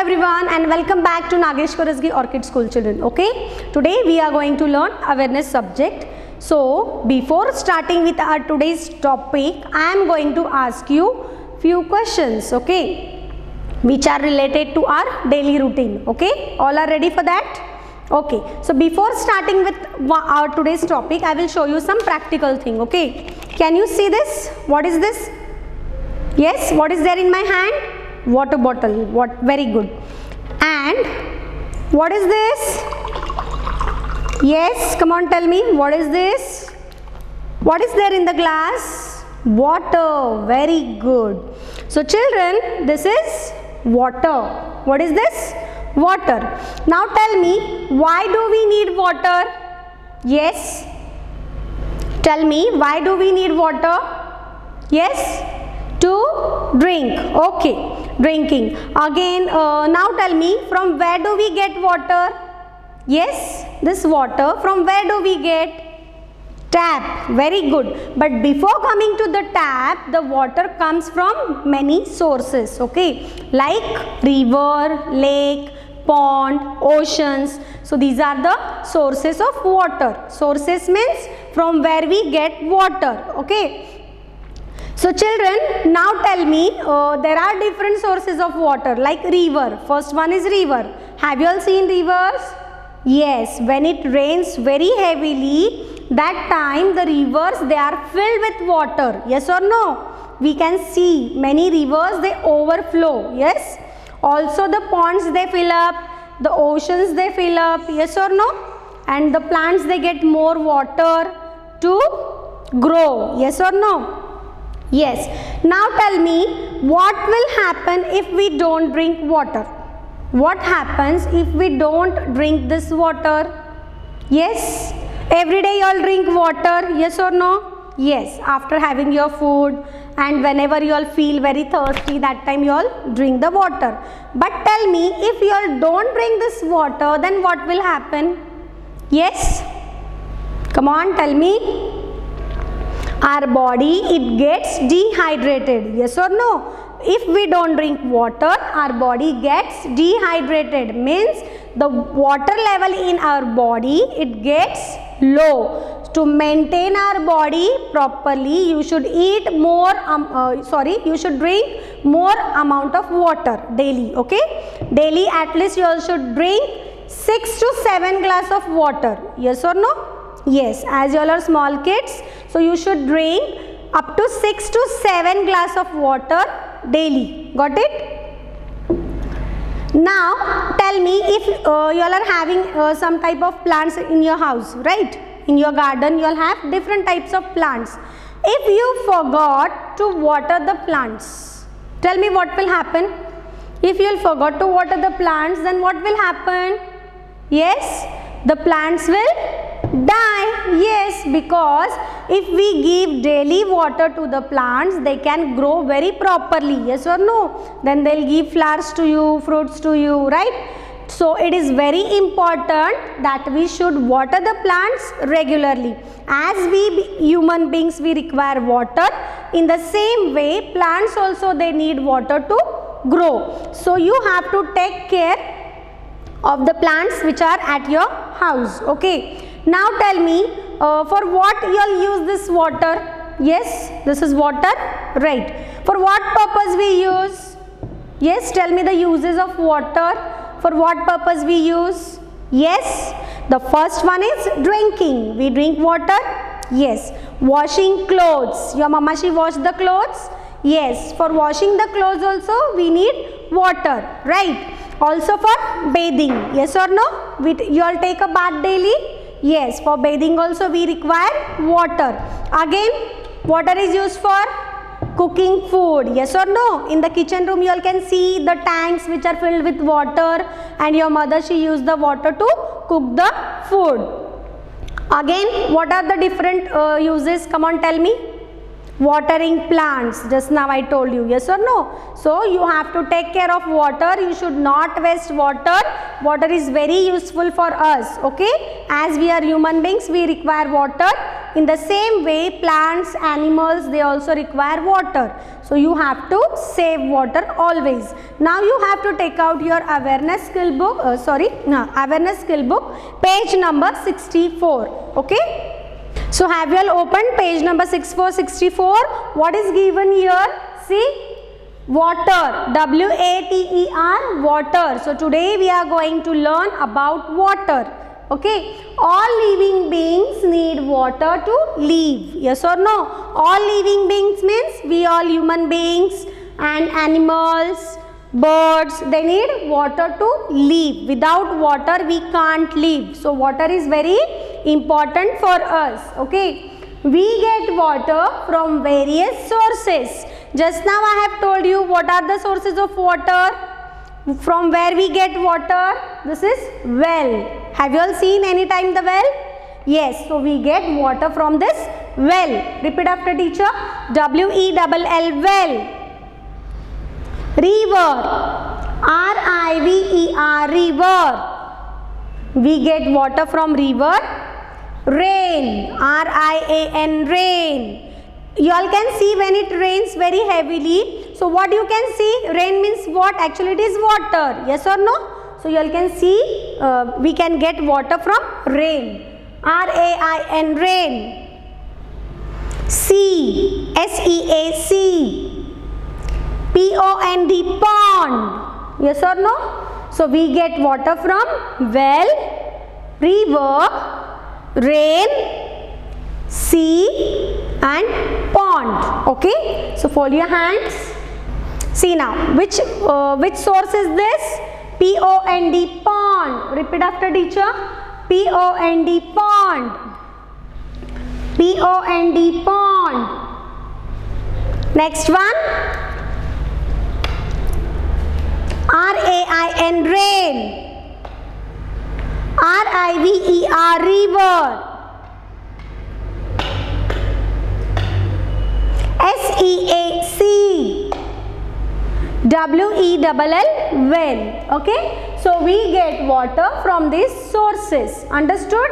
everyone and welcome back to Nagesh Korasgi Orchid School children. Okay, today we are going to learn awareness subject. So before starting with our today's topic, I am going to ask you few questions, okay, which are related to our daily routine. Okay, all are ready for that? Okay, so before starting with our today's topic, I will show you some practical thing. Okay, can you see this? What is this? Yes, what is there in my hand? Water bottle. What? Very good. And what is this? Yes, come on, tell me, what is this? What is there in the glass? Water. Very good. So children, this is water. What is this? Water. Now tell me, why do we need water? Yes, tell me, why do we need water? Yes, to drink. Okay, drinking. Again, now tell me, from where do we get water? Yes, this water, from where do we get? Tap. Very good. But before coming to the tap, the water comes from many sources. Okay, like river, lake, pond, oceans. So these are the sources of water. Sources means from where we get water. Okay. So children, now tell me, there are different sources of water like river. First one is river. Have you all seen rivers? Yes, when it rains very heavily, that time the rivers, they are filled with water. Yes or no? We can see many rivers, they overflow. Yes. Also the ponds, they fill up. The oceans, they fill up. Yes or no? And the plants, they get more water to grow. Yes or no? Yes. Now tell me, what will happen if we don't drink water? What happens if we don't drink this water? Yes. Every day you all drink water. Yes or no? Yes. After having your food and whenever you all feel very thirsty, that time you all drink the water. But tell me, if you all don't drink this water, then what will happen? Yes. Come on, tell me. Our body, it gets dehydrated. Yes or no? If we don't drink water, our body gets dehydrated. Means the water level in our body, it gets low. To maintain our body properly, you should eat more, you should drink more amount of water daily. Okay? Daily at least you all should drink 6 to 7 glass of water. Yes or no? Yes, as you all are small kids, so you should drink up to 6 to 7 glass of water daily. Got it? Now tell me, if you all are having some type of plants in your house, right? In your garden you all have different types of plants. If you forgot to water the plants, tell me what will happen? If you all forgot to water the plants, then what will happen? Yes, the plants will die. Yes, because if we give daily water to the plants, they can grow very properly. Yes or no? Then they'll give flowers to you, fruits to you, right? So it is very important that we should water the plants regularly. As we human beings, we require water. In the same way, plants also, they need water to grow. So you have to take care of the plants which are at your house. Okay. Now tell me, for what you all use this water? Yes, this is water, right? For what purpose we use? Yes, tell me the uses of water. For what purpose we use? Yes, the first one is drinking. We drink water. Yes. Washing clothes. Your mama, she washed the clothes. Yes, for washing the clothes also we need water, right? Also for bathing. Yes or no? You all take a bath daily? Yes, for bathing also we require water. Again, water is used for cooking food. Yes or no? In the kitchen room you all can see the tanks which are filled with water, and your mother, she used the water to cook the food. Again, what are the different uses? Come on, tell me. Watering plants, just now I told you. Yes or no? So you have to take care of water. You should not waste water. Water is very useful for us. Okay, as we are human beings, we require water In the same way, plants, animals, they also require water. So you have to save water always. Now you have to take out your awareness skill book, awareness skill book, page number 64. Okay. So have you all opened page number 64? What is given here? See. Water, W-A-T-E-R, water. So today we are going to learn about water. Okay, all living beings need water to live. Yes or no? All living beings means we all human beings and animals, birds, they need water to live. Without water we can't live. So water is very important for us. Okay, we get water from various sources. Just now I have told you what are the sources of water. From where we get water? This is well. Have you all seen any time the well? Yes, so we get water from this well. Repeat after teacher. W-E-L-L, well. River, R-I-V-E-R, river. We get water from river. Rain, R-I-A-N, rain. You all can see when it rains very heavily. So what you can see? Rain means what? Actually it is water. Yes or no? So you all can see we can get water from rain. R-A-I-N, rain. Sea, S-E-A-C. P-O-N-D, pond. Yes or no? So we get water from well, river, rain, sea and pond. Okay, so fold your hands. See now, which source is this? P-O-N-D, pond. Repeat after teacher. P-O-N-D, pond. P-O-N-D, pond. Next one. R-A-I-N, rain. R-I-V-E-R, river. S-E-A-C, W-E-L-L, well. Okay, so we get water from these sources. Understood?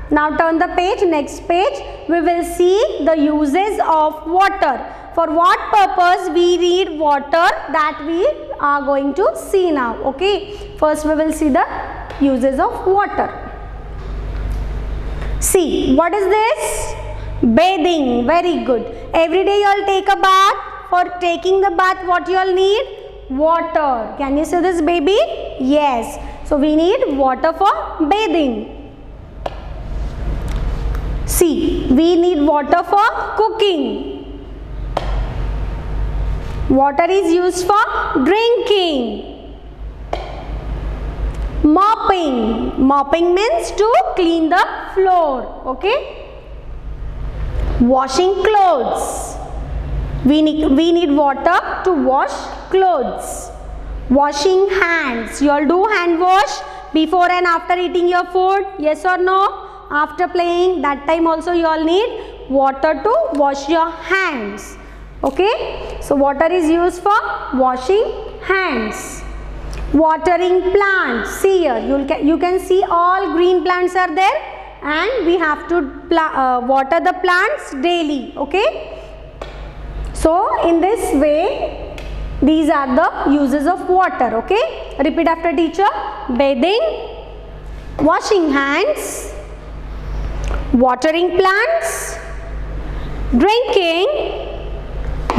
Now turn the page, next page. We will see the uses of water. For what purpose we need water, that we are going to see now. Okay, first we will see the uses of water. See, what is this? Bathing. Very good. Every day you all take a bath. For taking the bath, what you all need? Water. Can you see this baby? Yes. So we need water for bathing. See, we need water for cooking. Water is used for drinking. Mopping. Mopping means to clean the floor. Okay. Washing clothes. We need water to wash clothes. Washing hands. You all do hand wash before and after eating your food? Yes or no? After playing, that time also you all need water to wash your hands. Okay? So water is used for washing hands. Watering plants. See here, you can see all green plants are there. And we have to water the plants daily. Okay, so in this way these are the uses of water. Okay, repeat after teacher. Bathing, washing hands, watering plants, drinking,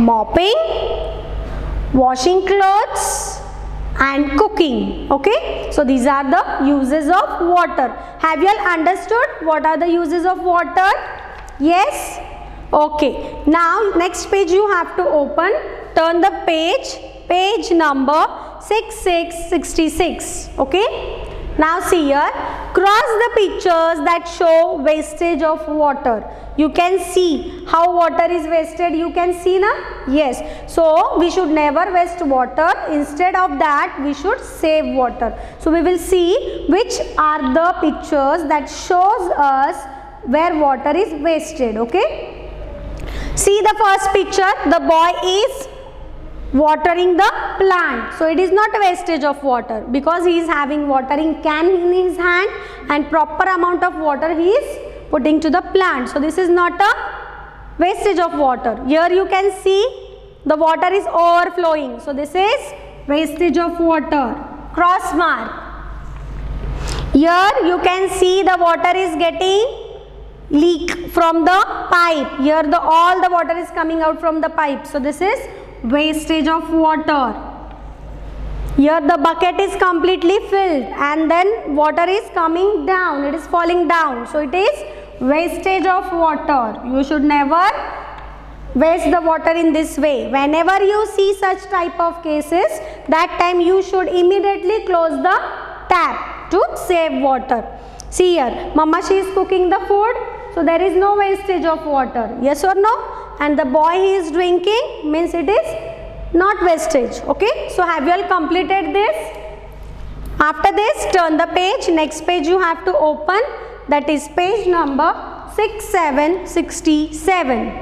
mopping, washing clothes and cooking. Okay, so these are the uses of water. Have you all understood what are the uses of water? Yes? Okay, now next page you have to open. Turn the page number 6666. Okay, now see here, cross the pictures that show wastage of water. You can see how water is wasted. You can see now? Yes. So we should never waste water. Instead of that, we should save water. So we will see which are the pictures that shows us where water is wasted. Okay. See the first picture. The boy is watering the plant. So it is not a wastage of water because he is having watering can in his hand and proper amount of water he is putting to the plant. So this is not a wastage of water. Here you can see the water is overflowing. So this is wastage of water. Cross mark. Here you can see the water is getting leak from the pipe. Here all the water is coming out from the pipe. So this is wastage of water. Here the bucket is completely filled and then water is coming down. It is falling down. So it is wastage of water. You should never waste the water in this way. Whenever you see such type of cases, that time you should immediately close the tap to save water. See here, Mama, she is cooking the food. So there is no wastage of water. Yes or no? And the boy he is drinking, means it is not wastage. Okay. So have you all completed this? After this, turn the page. Next page you have to open. That is page number 6767.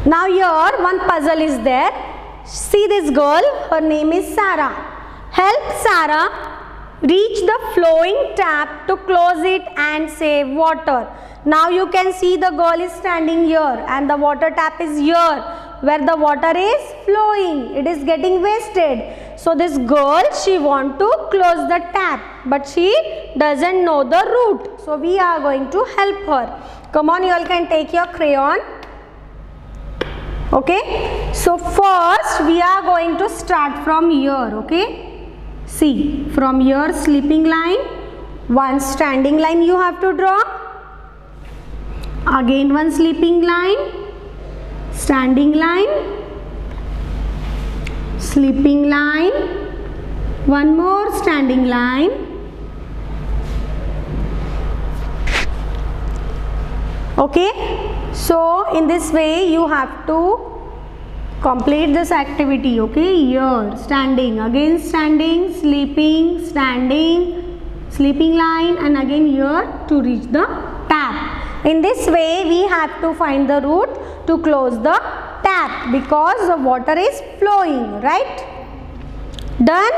Now here one puzzle is there. See this girl. Her name is Sarah. Help Sarah reach the flowing tap to close it and save water. Now you can see the girl is standing here and the water tap is here where the water is flowing. It is getting wasted. So this girl, she want to close the tap but she doesn't know the route. So we are going to help her. Come on, you all can take your crayon. Okay. So first we are going to start from here. Okay. See, from your sleeping line, one standing line you have to draw. Again one sleeping line, standing line, sleeping line, one more standing line. Okay, so in this way you have to complete this activity. Okay, here standing, again standing, sleeping, standing, sleeping line, and again here to reach the tap. In this way we have to find the route to close the tap because the water is flowing, right? Done?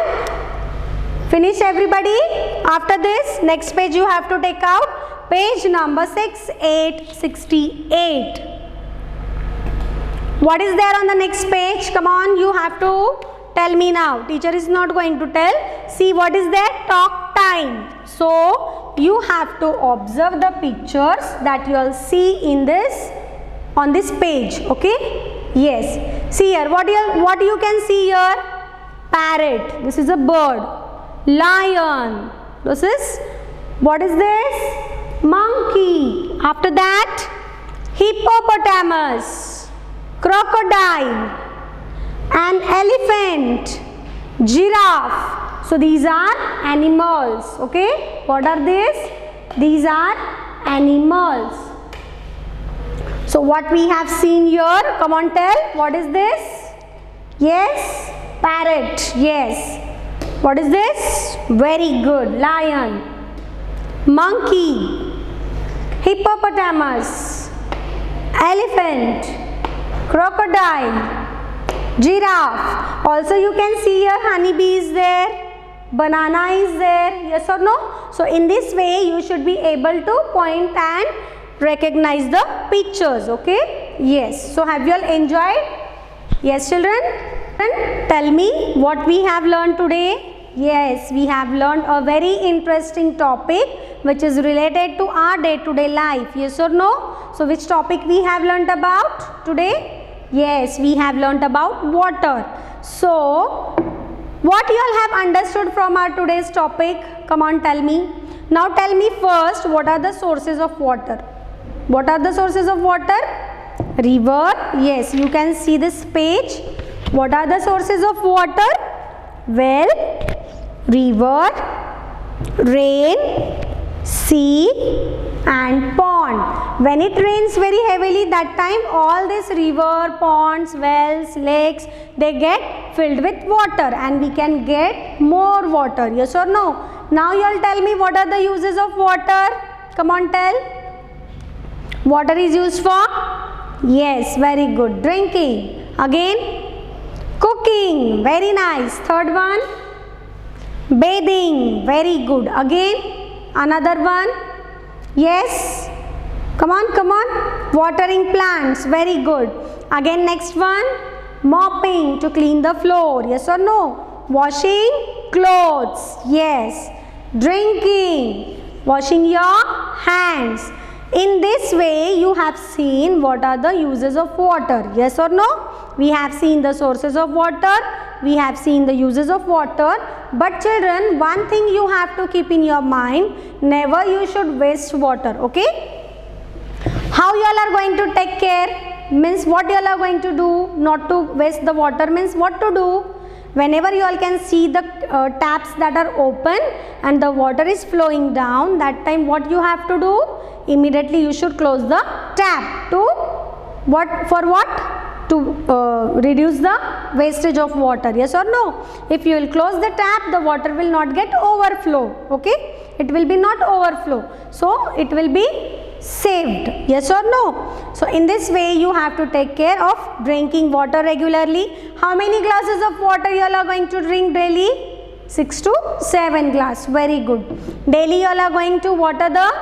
Finish everybody? After this, next page you have to take out page number 6868. What is there on the next page? Come on, you have to tell me now. Teacher is not going to tell. See what is there? Talk time. So you have to observe the pictures that you will see in this on this page. Okay? Yes. See here. What you can see here? Parrot. This is a bird. Lion. This is, what is this? Monkey. After that, hippopotamus, crocodile, an elephant, giraffe. So these are animals. Okay, what are these? These are animals. So what we have seen here, come on, tell, what is this? Yes, parrot. Yes. What is this? Very good. Lion, monkey, hippopotamus, elephant, crocodile, giraffe. Also you can see here honeybee is there, banana is there, yes or no? So in this way you should be able to point and recognize the pictures. Okay, yes. So have you all enjoyed? Yes children? Tell me what we have learned today. Yes, we have learned a very interesting topic which is related to our day-to-day life. Yes or no? So which topic we have learned about today? Yes, we have learned about water. So what you all have understood from our today's topic? Come on, tell me. Now tell me first, what are the sources of water? What are the sources of water? River. Yes, you can see this page. What are the sources of water? Well, river, rain, sea and pond. When it rains very heavily, that time all this river, ponds, wells, lakes, they get filled with water and we can get more water. Yes or no? Now you all tell me, what are the uses of water? Come on, tell. Water is used for? Yes, very good. Drinking. Again, cooking. Very nice. Third one, bathing. Very good. Again, another one, Yes. Come on, come on. Watering plants. Very good. Again, next one. Mopping to clean the floor. Yes or no? Washing clothes. Yes. Drinking. Washing your hands. In this way, you have seen what are the uses of water. Yes or no? We have seen the sources of water. We have seen the uses of water. But children, one thing you have to keep in your mind. Never you should waste water. Okay? How you all are going to take care? Means what you all are going to do not to waste the water means what to do? Whenever you all can see the taps that are open and the water is flowing down, that time what you have to do? Immediately you should close the tap to what? For what? To reduce the wastage of water. Yes or no? If you will close the tap, the water will not get overflow. Okay? It will be not overflow. So it will be saved. Yes or no? So in this way you have to take care of drinking water regularly. How many glasses of water you all are going to drink daily? 6 to 7 glass. Very good. Daily you all are going to water the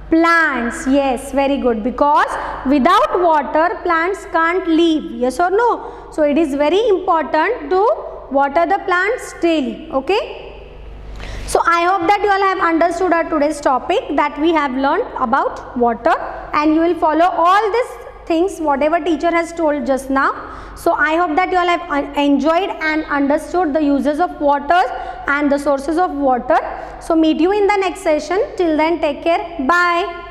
plants. Yes, very good. Because without water plants can't live. Yes or no? So it is very important to water the plants daily. Okay? So I hope that you all have understood our today's topic, that we have learned about water, and you will follow all these things whatever teacher has told just now. So I hope that you all have enjoyed and understood the uses of water and the sources of water. So meet you in the next session. Till then, take care. Bye.